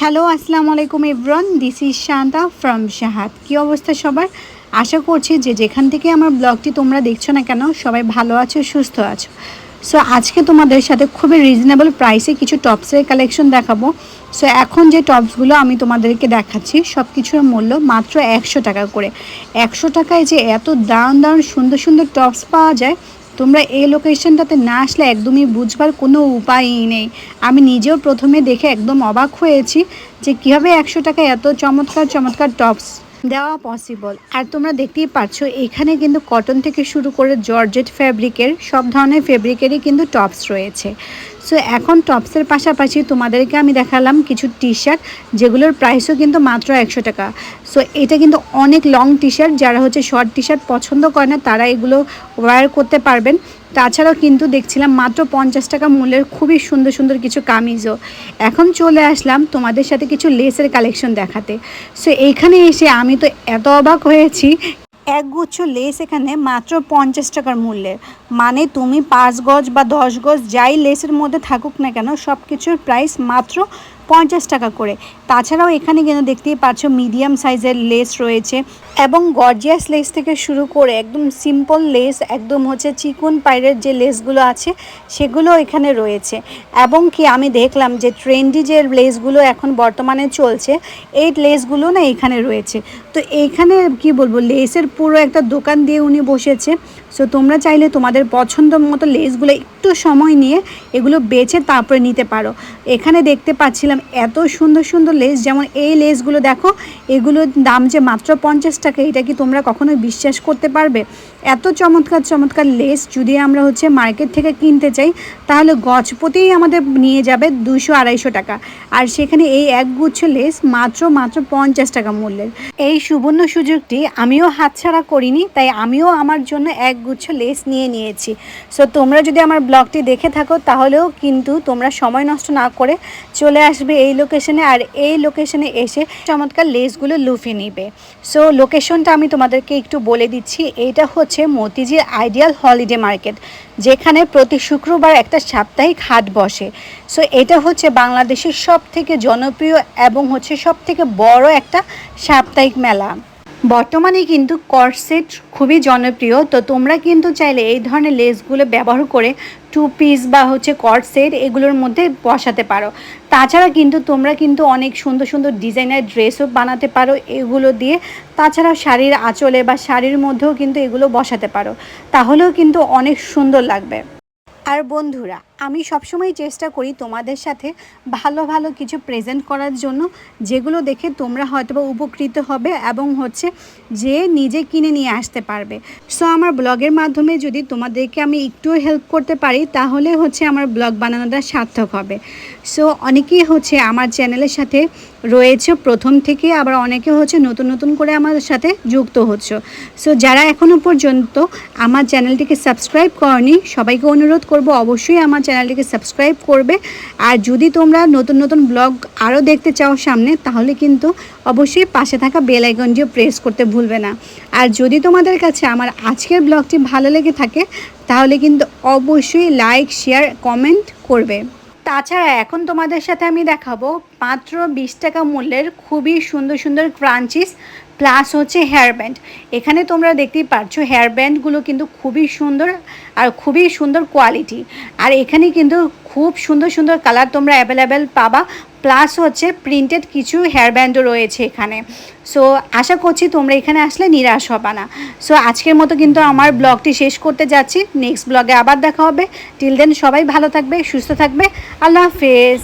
Hello আসসালামু আলাইকুম everyone, this is Shanta from শাহাদ। কী অবস্থা সবার? আশা করছি যে যেখান থেকে আমার ব্লগটি তোমরা দেখছো না কেন সবাই ভালো আছো, সুস্থ আছো। সো আজকে তোমাদের সাথে খুবই রিজনেবল প্রাইসে কিছু টপসের কালেকশন দেখাবো। সো এখন যে টপসগুলো আমি তোমাদেরকে দেখাচ্ছি সব কিছুর মূল্য মাত্র 100 টাকা করে। 100 টাকায় যে এত দারুণ দারুণ সুন্দর সুন্দর টপস পাওয়া যায়, তোমরা এই লোকেশনটাতে না আসলে একদমই বুঝবার কোনো উপায়ই নেই। আমি নিজেও প্রথমে দেখে একদম অবাক হয়েছি যে কীভাবে 100 টাকায় এত চমৎকার চমৎকার টপস দেওয়া পসিবল। আর তোমরা দেখতেই পাচ্ছ এখানে কিন্তু কটন থেকে শুরু করে জর্জেট ফ্যাব্রিকের সব ধরনের ফেব্রিকেরই কিন্তু টপস রয়েছে। সো এখন টপসের পাশাপাশি তোমাদেরকে আমি দেখালাম কিছু টি শার্ট, যেগুলোর প্রাইসও কিন্তু মাত্র 100 টাকা। সো এটা কিন্তু অনেক লং টি শার্ট, যারা হচ্ছে শর্ট টি শার্ট পছন্দ করে না তারা এগুলো ওয়্যার করতে পারবেন। তাছাড়াও কিন্তু দেখছিলাম মাত্র 50 টাকা মূল্যের খুবই সুন্দর সুন্দর কিছু কামিজও। এখন চলে আসলাম তোমাদের সাথে কিছু লেসের কালেকশন দেখাতে। সো এইখানে এসে আমি তো এত অবাক হয়েছি, একগুচ্ছ লেস এখানে মাত্র 50 টাকার মূল্যের। মানে তুমি 5 গজ বা 10 গজ যাই লেসের মধ্যে থাকুক না কেন সব কিছুর প্রাইস মাত্র 50 টাকা করে। তাছাড়াও এখানে কিন্তু দেখতেই পাচ্ছ মিডিয়াম সাইজের লেস রয়েছে এবং গর্জিয়াস লেস থেকে শুরু করে একদম সিম্পল লেস, একদম হচ্ছে চিকন পাইরের যে লেসগুলো আছে সেগুলো এখানে রয়েছে। এবং কি আমি দেখলাম যে ট্রেন্ডি যে লেসগুলো এখন বর্তমানে চলছে এই লেসগুলো না এখানে রয়েছে। তো এইখানে কি বলবো, লেসের পুরো একটা দোকান দিয়ে উনি বসেছে। সো তোমরা চাইলে তোমাদের পছন্দ মতো লেসগুলো একটু সময় নিয়ে এগুলো বেছে তারপরে নিতে পারো। এখানে দেখতে পাচ্ছিলাম এত সুন্দর সুন্দর লেস, যেমন এই লেসগুলো দেখো, এগুলোর দাম যে মাত্র 50 টাকা, এটা কি তোমরা কখনোই বিশ্বাস করতে পারবে? এত চমৎকার চমৎকার লেস যদি আমরা হচ্ছে মার্কেট থেকে কিনতে চাই তাহলে গজপতিই আমাদের নিয়ে যাবে 200-250 টাকা, আর সেখানে এই একগুচ্ছ লেস মাত্র 50 টাকা মূল্যের। এই সুবর্ণ সুযোগটি আমিও হাতছাড়া করিনি, তাই আমিও আমার জন্য একগুচ্ছ লেস নিয়ে নিয়েছি। সো তোমরা যদি আমার ব্লগটি দেখে থাকো তাহলেও কিন্তু তোমরা সময় নষ্ট না করে চলে আসবে এই লোকেশনে, আর এই লোকেশনে এসে চমৎকার লেসগুলো লুফে নিবে। সো লোকেশনটা আমি তোমাদেরকে একটু বলে দিচ্ছি। এইটা হচ্ছে মতিঝিল আইডিয়াল হলিডে মার্কেট, যেখানে প্রতি শুক্রবার একটা সাপ্তাহিক হাট বসে। সো এটা হচ্ছে বাংলাদেশের সব থেকে জনপ্রিয় এবং হচ্ছে সব থেকে বড় একটা সাপ্তাহিক মেলা। বর্তমানে কিন্তু কর্সেট খুবই জনপ্রিয়, তো তোমরা কিন্তু চাইলে এই ধরনের লেসগুলো ব্যবহার করে 2 পিস বা হচ্ছে কর্সেট এগুলোর মধ্যে বসাতে পারো। তাছাড়া কিন্তু তোমরা কিন্তু অনেক সুন্দর সুন্দর ডিজাইনার ড্রেসও বানাতে পারো এগুলো দিয়ে। তাছাড়া শাড়ির আঁচলে বা শাড়ির মধ্যেও কিন্তু এগুলো বসাতে পারো, তাহলেও কিন্তু অনেক সুন্দর লাগবে। আর বন্ধুরা, আমি সবসময় চেষ্টা করি তোমাদের সাথে ভালো ভালো কিছু প্রেজেন্ট করার জন্য, যেগুলো দেখে তোমরা হয়তোবা উপকৃত হবে এবং হচ্ছে যে নিজে কিনে নিয়ে আসতে পারবে। সো আমার ব্লগের মাধ্যমে যদি তোমাদেরকে আমি একটুও হেল্প করতে পারি তাহলে হচ্ছে আমার ব্লগ বানানোটা সার্থক হবে। সো অনেকেই হচ্ছে আমার চ্যানেলের সাথে রয়েছে প্রথম থেকে, আবার অনেকে হচ্ছে নতুন নতুন করে আমার সাথে যুক্ত হচ্ছে। সো যারা এখনও পর্যন্ত আমার চ্যানেলটিকে সাবস্ক্রাইব করনি সবাইকে অনুরোধ করব অবশ্যই আমার চ্যানেলটিকে সাবস্ক্রাইব করবে। আর যদি তোমরা নতুন নতুন ব্লগ আরও দেখতে চাও সামনে, তাহলে কিন্তু অবশ্যই পাশে থাকা বেল আইকনটিও প্রেস করতে ভুলবে না। আর যদি তোমাদের কাছে আমার আজকের ব্লগটি ভালো লেগে থাকে তাহলে কিন্তু অবশ্যই লাইক, শেয়ার, কমেন্ট করবে। তাছাড়া এখন তোমাদের সাথে আমি দেখাবো মাত্র 20 টাকা মূল্যের খুবই সুন্দর সুন্দর ক্রাঞ্চিস প্লাস হচ্ছে হেয়ার ব্যান্ড। এখানে তোমরা দেখতেই পাচ্ছ হেয়ার ব্যান্ডগুলো কিন্তু খুবই সুন্দর আর খুবই সুন্দর কোয়ালিটি। আর এখানে কিন্তু খুব সুন্দর সুন্দর কালার তোমরা অ্যাভেলেবেল পাবা, প্লাস হচ্ছে প্রিন্টেড কিছু হেয়ার ব্যান্ডও রয়েছে এখানে। সো আশা করছি তোমরা এখানে আসলে নিরাশ হবে না। সো আজকের মতো কিন্তু আমার ব্লগটি শেষ করতে যাচ্ছি, নেক্সট ব্লগে আবার দেখা হবে। টিল দেন সবাই ভালো থাকবে, সুস্থ থাকবে। আল্লাহ হাফেজ।